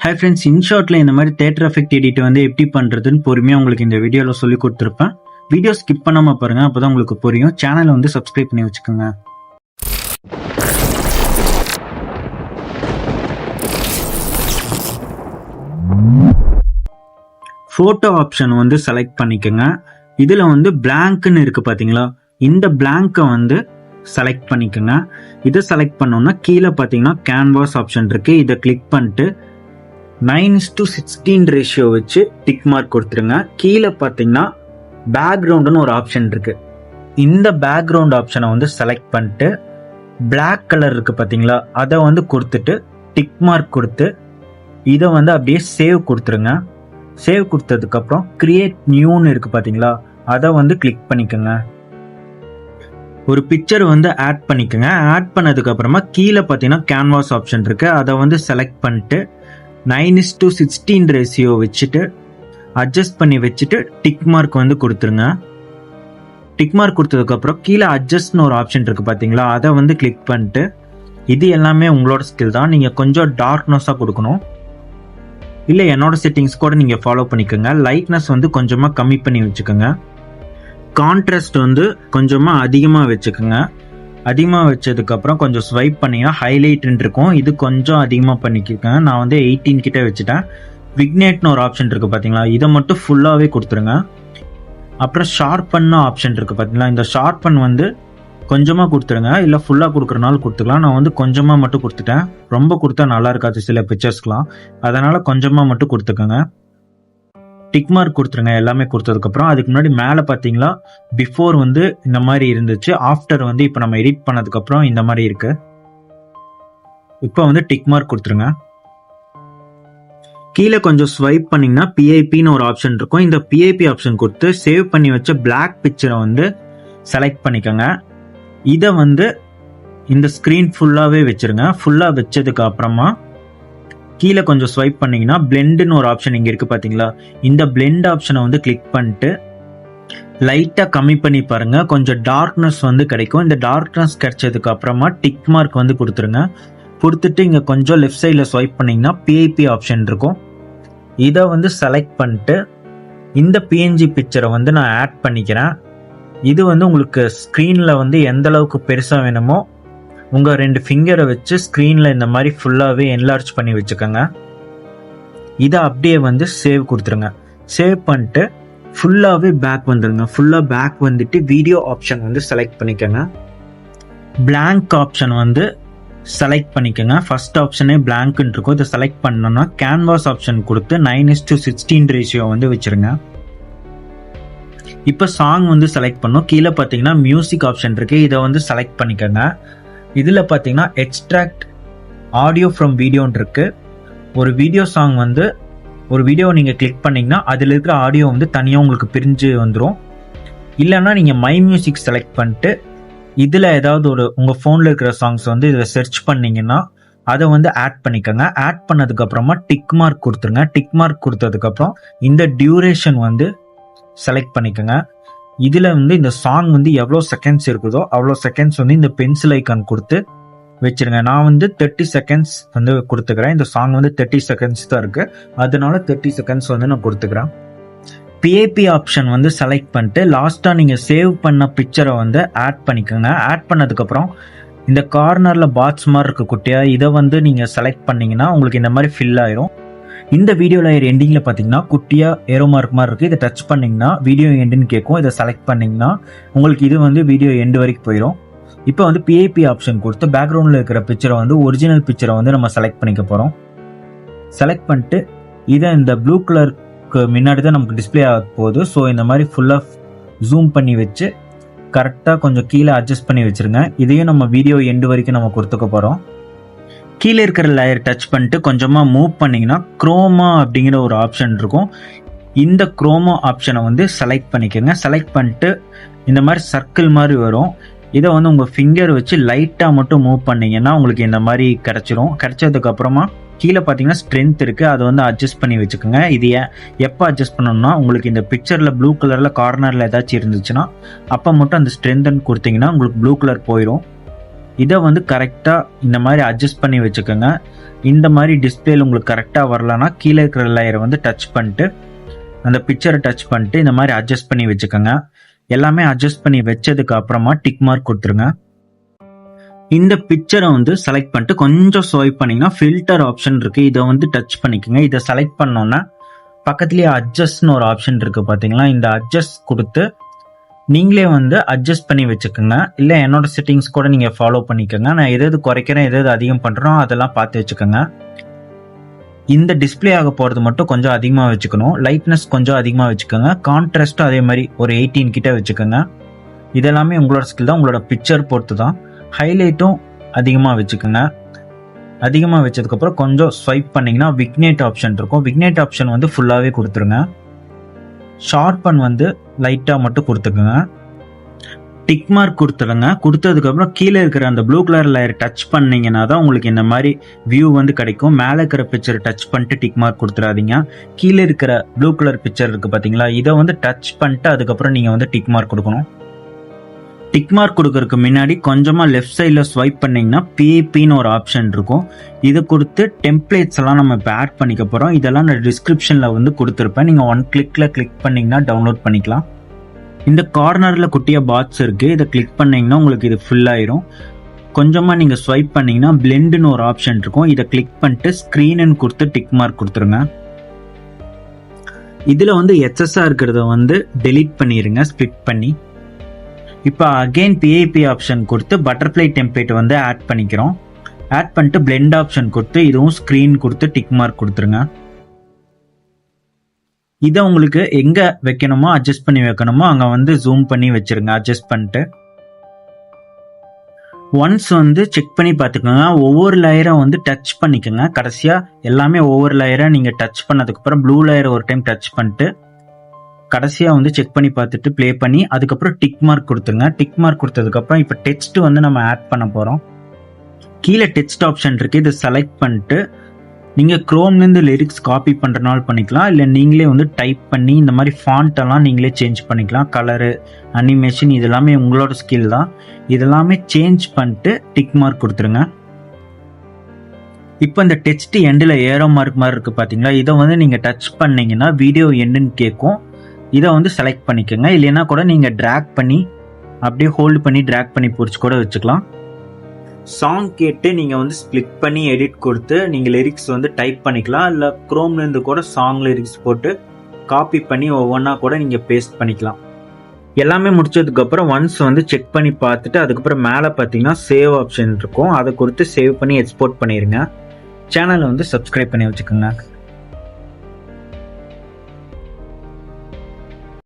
Hi friends, இன்ஷார்ட்ல இந்த மாதிரி theatre effect edit வந்து எப்படி பண்றதுன்னு பொறுமையாக உங்களுக்கு இந்த வீடியோவில் சொல்லி கொடுத்துருப்பேன். வீடியோ ஸ்கிப் பண்ணாம பாருங்க, அப்பதான் உங்களுக்கு புரியும். சேனலை வந்து சப்ஸ்கிரைப் பண்ணி வச்சுக்கோங்க. ஃபோட்டோ ஆப்ஷன் வந்து செலக்ட் பண்ணிக்கோங்க. இதுல வந்து பிளாங்க்னு இருக்கு பாத்தீங்களா, இந்த பிளாங்கை வந்து செலக்ட் பண்ணிக்கோங்க. இதை செலக்ட் பண்ணோம்னா கீழே பார்த்தீங்கன்னா கேன்வாஸ் ஆப்ஷன் இருக்கு. இதை கிளிக் பண்ணிட்டு 9:16 ரேஷியோ வச்சு டிக் மார்க் கொடுத்துருங்க. கீழே பார்த்தீங்கன்னா பேக்ரவுண்டுன்னு ஒரு ஆப்ஷன் இருக்கு. இந்த பேக்ரவுண்ட் ஆப்ஷனை வந்து செலக்ட் பண்ணிட்டு பிளாக் கலர் இருக்கு பார்த்தீங்களா, அதை வந்து கொடுத்துட்டு டிக் மார்க் கொடுத்து இதை வந்து அப்படியே சேவ் கொடுத்துருங்க. சேவ் கொடுத்ததுக்கப்புறம் கிரியேட் நியூன்னு இருக்கு பார்த்தீங்களா, அதை வந்து கிளிக் பண்ணிக்கோங்க. ஒரு பிக்சர் வந்து ஆட் பண்ணிக்கோங்க. ஆட் பண்ணதுக்கு அப்புறமா கீழே பார்த்தீங்கன்னா கேன்வாஸ் ஆப்ஷன் இருக்கு. அதை வந்து செலக்ட் பண்ணிட்டு 9:16 ரேஷியோ வச்சுட்டு அட்ஜஸ்ட் பண்ணி வச்சுட்டு டிக் மார்க் வந்து கொடுத்துருங்க. டிக் மார்க் கொடுத்ததுக்கப்புறம் கீழே அட்ஜஸ்ட்னு ஒரு ஆப்ஷன் இருக்கு பார்த்தீங்களா, அதை வந்து கிளிக் பண்ணிட்டு இது எல்லாமே உங்களோட ஸ்கில் தான். நீங்கள் கொஞ்சம் டார்க்னஸாக கொடுக்கணும், இல்லை என்னோட செட்டிங்ஸ் கூட நீங்கள் ஃபாலோ பண்ணிக்கோங்க. லைட்னஸ் வந்து கொஞ்சமாக கம்மி பண்ணி வச்சுக்கோங்க. கான்ட்ராஸ்ட் வந்து கொஞ்சமாக அதிகமாக வச்சுக்கோங்க. அதிகமாக வச்சதுக்கப்புறம் கொஞ்சம் ஸ்வைப் பண்ணிங்கன்னா ஹைலைட்னு இருக்கும், இது கொஞ்சம் அதிகமாக பண்ணிக்கோங்க. நான் வந்து 18 கிட்ட வச்சுட்டேன். விக்னேட்னு ஒரு ஆப்ஷன் இருக்குது பார்த்தீங்களா, இதை மட்டும் ஃபுல்லாகவே கொடுத்துருங்க. அப்புறம் ஷார்பன் ஆப்ஷன் இருக்குது பார்த்தீங்களா, இந்த ஷார்பன் வந்து கொஞ்சமாக கொடுத்துருங்க, இல்லை ஃபுல்லாக கொடுக்குறனால கொடுத்துக்கலாம். நான் வந்து கொஞ்சமாக மட்டும் கொடுத்துட்டேன். ரொம்ப கொடுத்தா நல்லா இருக்காது சில பிக்சர்ஸ்க்கெலாம், அதனால் கொஞ்சமாக மட்டும் கொடுத்துக்கோங்க. டிக் மார்க் கொடுத்துருங்க எல்லாமே கொடுத்ததுக்கப்புறம். அதுக்கு முன்னாடி மேலே பார்த்தீங்களா பிஃபோர் வந்து இந்த மாதிரி இருந்துச்சு, ஆஃப்டர் வந்து இப்போ நம்ம எடிட் பண்ணதுக்கப்புறம் இந்த மாதிரி இருக்கு. இப்போ வந்து டிக் மார்க் கொடுத்துருங்க. கீழே கொஞ்சம் ஸ்வைப் பண்ணிங்கன்னா பிஐபின்னு ஒரு ஆப்ஷன் இருக்கும். இந்த பிஐபி ஆப்ஷன் கொடுத்து சேவ் பண்ணி வச்ச பிளாக் பிக்சரை வந்து செலக்ட் பண்ணிக்கோங்க. இதை வந்து இந்த ஸ்க்ரீன் ஃபுல்லாகவே வச்சுருங்க. ஃபுல்லாக வச்சதுக்கு அப்புறமா கீழே கொஞ்சம் ஸ்வைப் பண்ணிங்கன்னா பிளெண்டுன்னு ஒரு ஆப்ஷன் இங்கே இருக்குது பார்த்தீங்களா, இந்த பிளெண்ட் ஆப்ஷனை வந்து கிளிக் பண்ணிட்டு லைட்டாக கம்மி பண்ணி பாருங்கள், கொஞ்சம் டார்க்னஸ் வந்து கிடைக்கும். இந்த டார்க்னஸ் கிடைச்சதுக்கு அப்புறமா டிக் மார்க் வந்து கொடுத்துருங்க. கொடுத்துட்டு இங்கே கொஞ்சம் லெஃப்ட் சைடில் ஸ்வைப் பண்ணிங்கன்னா பிஐபி ஆப்ஷன் இருக்கும். இதை வந்து செலக்ட் பண்ணிட்டு இந்த பிஎன்ஜி பிக்சரை வந்து நான் ஆட் பண்ணிக்கிறேன். இது வந்து உங்களுக்கு ஸ்க்ரீனில் வந்து எந்த அளவுக்கு பெருசாக வேணுமோ உங்கள் 2 ஃபிங்கரை வச்சு ஸ்க்ரீனில் இந்த மாதிரி ஃபுல்லாகவே என்லார்ஜ் பண்ணி வச்சுக்கோங்க. இதை அப்படியே வந்து சேவ் கொடுத்துருங்க. சேவ் பண்ணிட்டு ஃபுல்லாகவே பேக் வந்துடுங்க. ஃபுல்லாக பேக் வந்துட்டு வீடியோ ஆப்ஷன் வந்து செலக்ட் பண்ணிக்கோங்க. பிளாங்க் ஆப்ஷன் வந்து செலக்ட் பண்ணிக்கோங்க. ஃபர்ஸ்ட் ஆப்ஷனே பிளாங்க்னு இருக்கும். இதை செலக்ட் பண்ணோன்னா கேன்வாஸ் ஆப்ஷன் கொடுத்து 9:16 ரேஷியோ வந்து வச்சுருங்க. இப்போ சாங் வந்து செலக்ட் பண்ணோம். கீழே பார்த்தீங்கன்னா மியூசிக் ஆப்ஷன் இருக்குது, இதை வந்து செலக்ட் பண்ணிக்கோங்க. இதில் பார்த்தீங்கன்னா எக்ஸ்ட்ராக்ட் ஆடியோ ஃப்ரம் வீடியோன்னு இருக்குது. ஒரு வீடியோ சாங் வந்து ஒரு வீடியோ நீங்கள் கிளிக் பண்ணிங்கன்னா அதில் இருக்கிற ஆடியோ வந்து தனியாக உங்களுக்கு பிரிஞ்சு வந்துடும். இல்லைன்னா நீங்கள் மை மியூசிக் செலக்ட் பண்ணிட்டு இதில் ஏதாவது ஒரு உங்கள் ஃபோனில் இருக்கிற சாங்ஸ் வந்து இதில் சர்ச் பண்ணிங்கன்னா அதை வந்து ஆட் பண்ணிக்கோங்க. ஆட் பண்ணதுக்கப்புறமா டிக் மார்க் கொடுத்துருங்க. டிக் மார்க் கொடுத்ததுக்கப்புறம் இந்த டியூரேஷன் வந்து செலக்ட் பண்ணிக்கோங்க. இதில் வந்து இந்த சாங் வந்து எவ்வளோ செகண்ட்ஸ் இருக்குதோ அவ்வளோ செகண்ட்ஸ் வந்து இந்த பென்சில் ஐக்கான் கொடுத்து வச்சுருங்க. நான் வந்து 30 செகண்ட்ஸ் வந்து கொடுத்துக்கிறேன். இந்த சாங் வந்து 30 செகண்ட்ஸ் தான் இருக்குது, அதனால 30 செகண்ட்ஸ் வந்து நான் கொடுத்துக்கிறேன். பிஏபி ஆப்ஷன் வந்து செலக்ட் பண்ணிட்டு லாஸ்ட்டாக நீங்கள் சேவ் பண்ண பிக்சரை வந்து ஆட் பண்ணிக்கோங்க. ஆட் பண்ணதுக்கப்புறம் இந்த கார்னரில் பாட்ஸ் மாதிரி இருக்க குட்டியாக இதை வந்து நீங்கள் செலக்ட் பண்ணிங்கன்னா உங்களுக்கு இந்த மாதிரி ஃபில் ஆயிரும். இந்த வீடியோ லேயர் எண்டிங்கில் பார்த்தீங்கன்னா குட்டியாக ஏரோ மார்க் மாதிரி இருக்குது, இதை டச் பண்ணிங்கன்னா வீடியோ எண்டுன்னு கேட்கும். இதை செலக்ட் பண்ணிங்கன்னா உங்களுக்கு இது வந்து வீடியோ எண்டு வரைக்கும் போயிடும். இப்போ வந்து பிஐபி ஆப்ஷன் கொடுத்து பேக்ரவுண்டில் இருக்கிற பிக்சரை வந்து ஒரிஜினல் பிக்சரை வந்து நம்ம செலக்ட் பண்ணிக்க போகிறோம். செலக்ட் பண்ணிட்டு இதை இந்த ப்ளூ கலருக்கு முன்னாடி தான் நமக்கு டிஸ்பிளே ஆக போகுது. ஸோ இந்த மாதிரி ஃபுல்லாக ஜூம் பண்ணி வச்சு கரெக்டாக கொஞ்சம் கீழே அட்ஜஸ்ட் பண்ணி வச்சுருங்க. இதையும் நம்ம வீடியோ எண்டு வரைக்கும் நம்ம கொடுத்துக்க போகிறோம். கீழே இருக்கிற லேயர் டச் பண்ணிட்டு கொஞ்சமாக மூவ் பண்ணிங்கன்னா குரோமா அப்படிங்கிற ஒரு ஆப்ஷன் இருக்கும். இந்த குரோமா ஆப்ஷனை வந்து செலக்ட் பண்ணிக்கோங்க. செலக்ட் பண்ணிட்டு இந்த மாதிரி சர்க்கிள் மாதிரி வரும். இதை வந்து உங்கள் ஃபிங்கர் வச்சு லைட்டாக மட்டும் மூவ் பண்ணிங்கன்னா உங்களுக்கு இந்த மாதிரி கிடச்சிரும். கிடச்சதுக்கப்புறமா கீழே பார்த்தீங்கன்னா ஸ்ட்ரென்த் இருக்குது, அதை வந்து அட்ஜஸ்ட் பண்ணி வச்சுக்கோங்க. இது எப்போ அட்ஜஸ்ட் பண்ணணும்னா உங்களுக்கு இந்த பிக்சரில் ப்ளூ கலரில் கார்னரில் ஏதாச்சும் இருந்துச்சுன்னா அப்போ மட்டும் அந்த ஸ்ட்ரென்த்னு கொடுத்தீங்கன்னா உங்களுக்கு ப்ளூ கலர் போயிடும். இதை வந்து கரெக்டாக இந்த மாதிரி அட்ஜஸ்ட் பண்ணி வச்சுக்கோங்க. இந்த மாதிரி டிஸ்பிளேல உங்களுக்கு கரெக்டாக வரலன்னா கீழே இருக்கிற லேயரை வந்து டச் பண்ணிட்டு அந்த பிக்சரை டச் பண்ணிட்டு இந்த மாதிரி அட்ஜஸ்ட் பண்ணி வச்சுக்கோங்க. எல்லாமே அட்ஜஸ்ட் பண்ணி வச்சதுக்கு அப்புறமா டிக் மார்க் கொடுத்துருங்க. இந்த பிக்சரை வந்து செலக்ட் பண்ணிட்டு கொஞ்சம் ஸ்வைப் பண்ணிங்கன்னா ஃபில்டர் ஆப்ஷன் இருக்குது, இதை வந்து டச் பண்ணிக்கோங்க. இதை செலக்ட் பண்ணோன்னா பக்கத்துலேயே அட்ஜஸ்ட்னு ஒரு ஆப்ஷன் இருக்குது பார்த்தீங்களா, இந்த அட்ஜஸ்ட் கொடுத்து நீங்களே வந்து அட்ஜஸ்ட் பண்ணி வச்சுக்கோங்க. இல்லை என்னோட செட்டிங்ஸ் கூட நீங்கள் ஃபாலோ பண்ணிக்கோங்க. நான் எது குறைக்கிறேன் எது அதிகம் பண்ணுறோம் அதெல்லாம் பார்த்து வச்சுக்கோங்க. இந்த டிஸ்பிளே ஆக போகிறது மட்டும் கொஞ்சம் அதிகமாக வச்சுக்கணும். லைட்னஸ் கொஞ்சம் அதிகமாக வச்சுக்கோங்க. கான்ட்ராஸ்ட்டும் அதே மாதிரி ஒரு 18 கிட்ட வச்சுக்கோங்க. இதெல்லாமே உங்களோட ஸ்கில் தான், உங்களோட பிக்சர் பொறுத்து தான். ஹைலைட்டும் அதிகமாக வச்சுக்கோங்க. அதிகமாக வச்சதுக்கப்புறம் கொஞ்சம் ஸ்வைப் பண்ணிங்கன்னா விக்னேட் ஆப்ஷன் இருக்கும். விக்னேட் ஆப்ஷன் வந்து ஃபுல்லாகவே கொடுத்துருங்க. ஷார்பன் வந்து லைட்டாக மட்டும் கொடுத்துக்கோங்க. டிக் மார்க் கொடுத்துருங்க. கொடுத்ததுக்கப்புறம் கீழே இருக்கிற அந்த ப்ளூ கலர் லேயர் டச் பண்ணிங்கன்னா தான் உங்களுக்கு இந்த மாதிரி வியூ வந்து கிடைக்கும். மேலே இருக்கிற பிக்சர் டச் பண்ணிட்டு டிக் மார்க் கொடுத்துடாதீங்க. கீழே இருக்கிற ப்ளூ கலர் பிக்சர் இருக்குது பார்த்தீங்களா, இதை வந்து டச் பண்ணிட்டு அதுக்கப்புறம் நீங்கள் வந்து டிக் மார்க் கொடுக்கணும். டிக் மார்க் கொடுக்கறதுக்கு முன்னாடி கொஞ்சமாக லெஃப்ட் சைடில் ஸ்வைப் பண்ணிங்கன்னா பிஏபின்னு ஒரு ஆப்ஷன் இருக்கும். இதை கொடுத்து டெம்ப்ளேட்ஸ் எல்லாம் நம்ம இப்போ ஆட் பண்ணிக்க போகிறோம். இதெல்லாம் நான் டிஸ்கிரிப்ஷனில் வந்து கொடுத்துருப்பேன். நீங்கள் 1 கிளிக்கில் கிளிக் பண்ணிங்கன்னா டவுன்லோட் பண்ணிக்கலாம். இந்த கார்னரில் குட்டியாக பாட்ஸ் இருக்குது, இதை கிளிக் பண்ணிங்கன்னா உங்களுக்கு இது ஃபுல் ஆயிரும். கொஞ்சமாக நீங்கள் ஸ்வைப் பண்ணிங்கன்னா பிளெண்டுன்னு ஒரு ஆப்ஷன் இருக்கும். இதை கிளிக் பண்ணிட்டு ஸ்க்ரீனுன்னு கொடுத்து டிக் மார்க் கொடுத்துருங்க. இதில் வந்து எக்ஸஸாக இருக்கிறத வந்து டெலீட் பண்ணிடுங்க, ஸ்ப்ளிட் பண்ணி. இப்போ அகெயின் பிஏபி ஆப்ஷன் கொடுத்து பட்டர்ஃப்ளை டெம்ப்ளேட் வந்து ஆட் பண்ணிக்கிறோம். ஆட் பண்ணிட்டு பிளெண்ட் ஆப்ஷன் கொடுத்து இதுவும் ஸ்க்ரீன் கொடுத்து டிக் மார்க் கொடுத்துருங்க. இதை உங்களுக்கு எங்கே வைக்கணுமோ அட்ஜஸ்ட் பண்ணி வைக்கணுமோ அங்கே வந்து ஜூம் பண்ணி வச்சிருங்க. அட்ஜஸ்ட் பண்ணிட்டு ஒன்ஸ் வந்து செக் பண்ணி பார்த்துக்கோங்க. ஒவ்வொரு லேயரை வந்து டச் பண்ணிக்கோங்க. கடைசியாக எல்லாமே ஒவ்வொரு லேயரை நீங்கள் டச் பண்ணதுக்கப்புறம் ப்ளூ லேயரை ஒரு டைம் டச் பண்ணிட்டு கடைசியாக வந்து செக் பண்ணி பார்த்துட்டு ப்ளே பண்ணி அதுக்கப்புறம் டிக் மார்க் கொடுத்துருங்க. டிக் மார்க் கொடுத்ததுக்கப்புறம் இப்போ டெக்ஸ்ட் வந்து நம்ம ஆட் பண்ண போகிறோம். கீழே டெக்ஸ்ட் ஆப்ஷன் இருக்குது, இதை செலக்ட் பண்ணிட்டு நீங்கள் க்ரோம்லேருந்து லிரிக்ஸ் காப்பி பண்ணுறனால பண்ணிக்கலாம். இல்லை நீங்களே வந்து டைப் பண்ணி இந்த மாதிரி ஃபாண்ட்டெல்லாம் நீங்களே சேஞ்ச் பண்ணிக்கலாம். கலரு, அனிமேஷன் இதெல்லாமே உங்களோட ஸ்கில் தான். இதெல்லாமே சேஞ்ச் பண்ணிட்டு டிக் மார்க் கொடுத்துருங்க. இப்போ இந்த டெக்ஸ்ட் எண்டில் ஏரோ மார்க் மாதிரி இருக்குது பார்த்தீங்களா, இதை வந்து நீங்கள் டச் பண்ணிங்கன்னா வீடியோ எண்டுன்னு கேட்கும். இதை வந்து செலக்ட் பண்ணிக்கோங்க. இல்லைன்னா கூட நீங்கள் ட்ராக் பண்ணி அப்படியே ஹோல்டு பண்ணி ட்ராக் பண்ணி பிடிச்சி கூட வச்சுக்கலாம். சாங் கேட்டு நீங்கள் வந்து ஸ்ப்ளிட் பண்ணி எடிட் கொடுத்து நீங்கள் லிரிக்ஸ் வந்து டைப் பண்ணிக்கலாம். இல்லை க்ரோம்லேருந்து கூட சாங் லிரிக்ஸ் போட்டு காப்பி பண்ணி ஒவ்வொன்றா கூட நீங்கள் பேஸ்ட் பண்ணிக்கலாம். எல்லாமே முடிச்சதுக்கப்புறம் ஒன்ஸ் வந்து செக் பண்ணி பார்த்துட்டு அதுக்கப்புறம் மேலே பார்த்தீங்கன்னா சேவ் ஆப்ஷன் இருக்கும், அதை கொடுத்து சேவ் பண்ணி எக்ஸ்போர்ட் பண்ணிடுங்க. சேனலை வந்து சப்ஸ்கிரைப் பண்ணி வச்சுக்கோங்க.